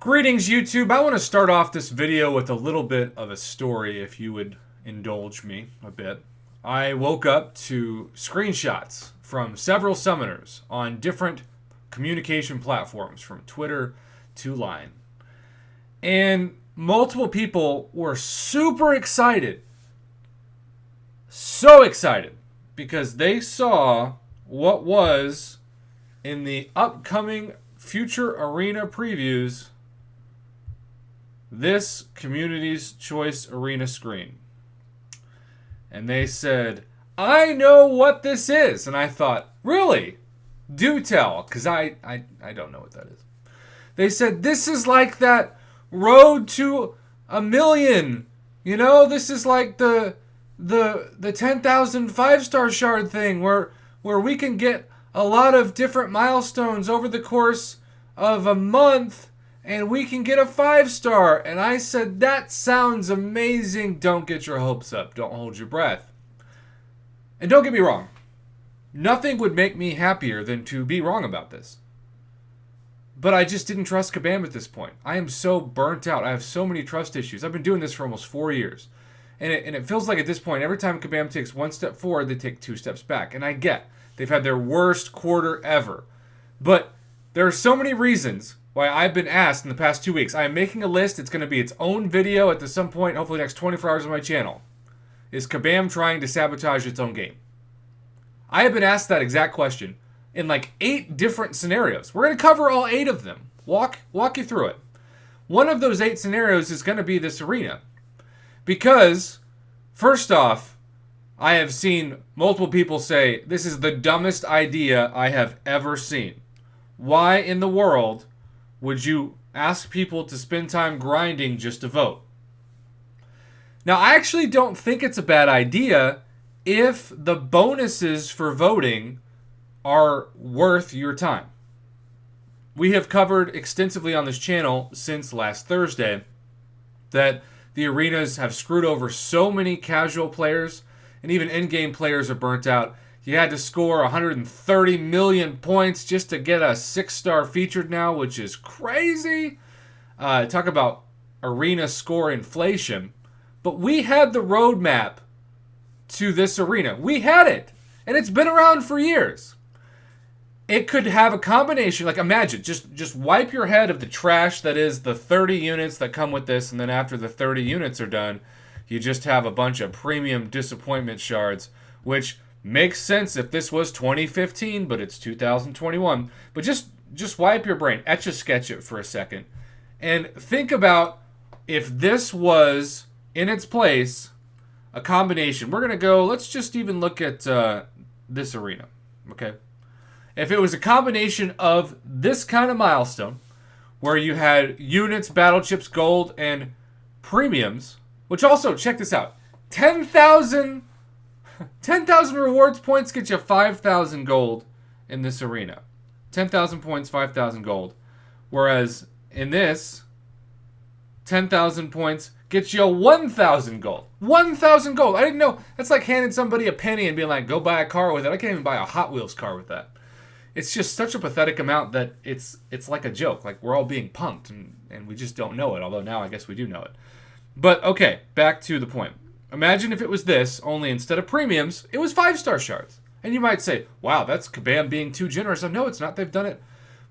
Greetings, YouTube. I want to start off this video with a little bit of a story, if you would indulge me a bit. I woke up to screenshots from several summoners on different communication platforms, from Twitter to Line. And multiple people were super excited. So excited. Because they saw what was in the upcoming future arena previews this Community's Choice Arena screen. And they said, I know what this is. And I thought, really? Do tell, because I don't know what that is. They said, this is like that road to a million. You know, this is like the 10,000 5-star shard thing where we can get a lot of different milestones over the course of a month and we can get a 5-star. And I said, that sounds amazing. Don't get your hopes up. Don't hold your breath. And don't get me wrong. Nothing would make me happier than to be wrong about this. But I just didn't trust Kabam at this point. I am so burnt out. I have so many trust issues. I've been doing this for almost 4 years. And it feels like at this point, every time Kabam takes one step forward, they take 2 steps back. And I get they've had their worst quarter ever. But there are so many reasons why I've been asked in the past 2 weeks. I am making a list. It's going to be its own video at some point, hopefully the next 24 hours on my channel. Is Kabam trying to sabotage its own game? I have been asked that exact question in like 8 different scenarios. We're going to cover all 8 of them. Walk you through it. One of those 8 scenarios is going to be this arena. Because, first off, I have seen multiple people say, this is the dumbest idea I have ever seen. Why in the world would you ask people to spend time grinding just to vote? Now, I actually don't think it's a bad idea if the bonuses for voting are worth your time. We have covered extensively on this channel since last Thursday that the arenas have screwed over so many casual players, and even in-game players are burnt out. You had to score 130 million points just to get a 6-star featured now, which is crazy. Talk about arena score inflation. But we had the roadmap to this arena. We had it, and it's been around for years. It could have a combination, like imagine, just wipe your head of the trash that is the 30 units that come with this, and then after the 30 units are done, you just have a bunch of premium disappointment shards, which makes sense if this was 2015, but it's 2021. But just wipe your brain, etch-a-sketch it for a second, and think about if this was, in its place, a combination. We're going to go, let's just even look at this arena, okay? If it was a combination of this kind of milestone, where you had units, battle chips, gold, and premiums, which also, check this out, 10,000 rewards points get you 5,000 gold in this arena. 10,000 points, 5,000 gold. Whereas in this, 10,000 points gets you 1,000 gold. 1,000 gold. I didn't know. That's like handing somebody a penny and being like, go buy a car with it. I can't even buy a Hot Wheels car with that. It's just such a pathetic amount that it's like a joke. Like we're all being punked and we just don't know it. Although now I guess we do know it. But okay, back to the point. Imagine if it was this, only instead of premiums, it was 5-star shards. And you might say, wow, that's Kabam being too generous. No, it's not. They've done it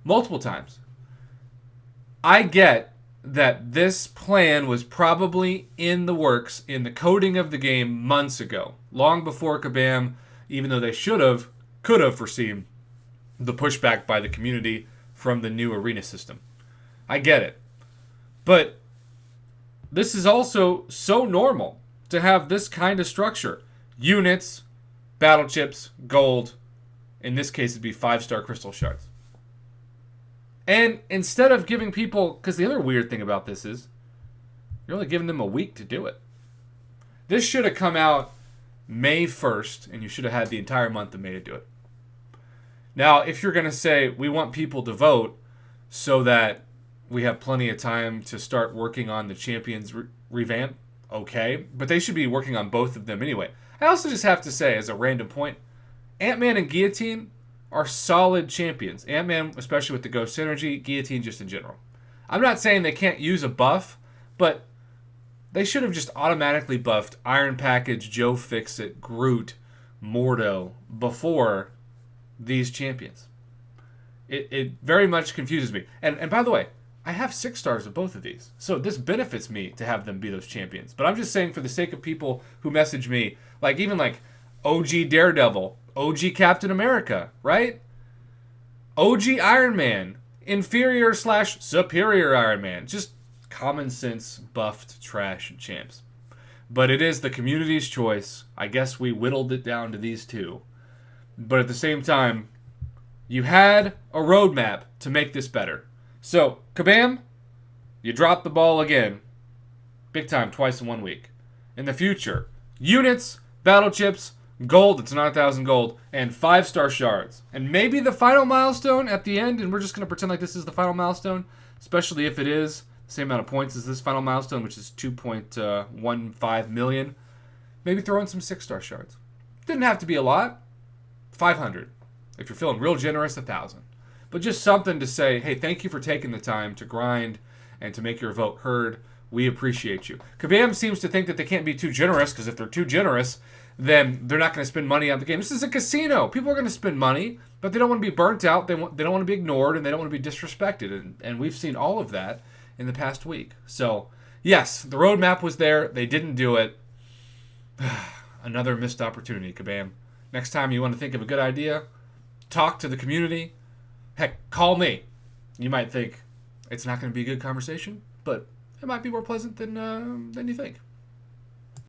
multiple times. I get that this plan was probably in the works in the coding of the game months ago. Long before Kabam, even though they could have foreseen the pushback by the community from the new arena system. I get it. But this is also so normal to have this kind of structure. Units, battle chips, gold. In this case, it'd be 5-star crystal shards. And instead of giving people, because the other weird thing about this is, you're only giving them a week to do it. This should have come out May 1st, and you should have had the entire month of May to do it. Now, if you're going to say, we want people to vote so that we have plenty of time to start working on the Champions revamp, okay. But they should be working on both of them anyway. I also just have to say, as a random point, Ant-Man and Guillotine are solid champions. Ant-Man, especially with the Ghost Synergy, Guillotine just in general. I'm not saying they can't use a buff, but they should have just automatically buffed Iron Package, Joe Fixit, Groot, Mordo before these champions. It very much confuses me. And by the way, I have 6 stars of both of these. So this benefits me to have them be those champions. But I'm just saying for the sake of people who message me, like even like OG Daredevil, OG Captain America, right? OG Iron Man, inferior / superior Iron Man. Just common sense buffed trash champs. But it is the community's choice. I guess we whittled it down to these 2. But at the same time, you had a roadmap to make this better. So, Kabam, you dropped the ball again. Big time, twice in 1 week. In the future, units, battle chips, gold, it's not 1,000 gold, and 5-star shards. And maybe the final milestone at the end, and we're just going to pretend like this is the final milestone, especially if it is the same amount of points as this final milestone, which is 2.15 million. Maybe throw in some 6-star shards. Didn't have to be a lot. 500. If you're feeling real generous, 1,000. But just something to say, hey, thank you for taking the time to grind and to make your vote heard. We appreciate you. Kabam seems to think that they can't be too generous, because if they're too generous, then they're not going to spend money on the game. This is a casino. People are going to spend money, but they don't want to be burnt out. They don't want to be ignored, and they don't want to be disrespected. And we've seen all of that in the past week. So, yes, the roadmap was there. They didn't do it. Another missed opportunity, Kabam. Next time you want to think of a good idea, talk to the community. Heck, call me. You might think it's not going to be a good conversation, but it might be more pleasant than you think.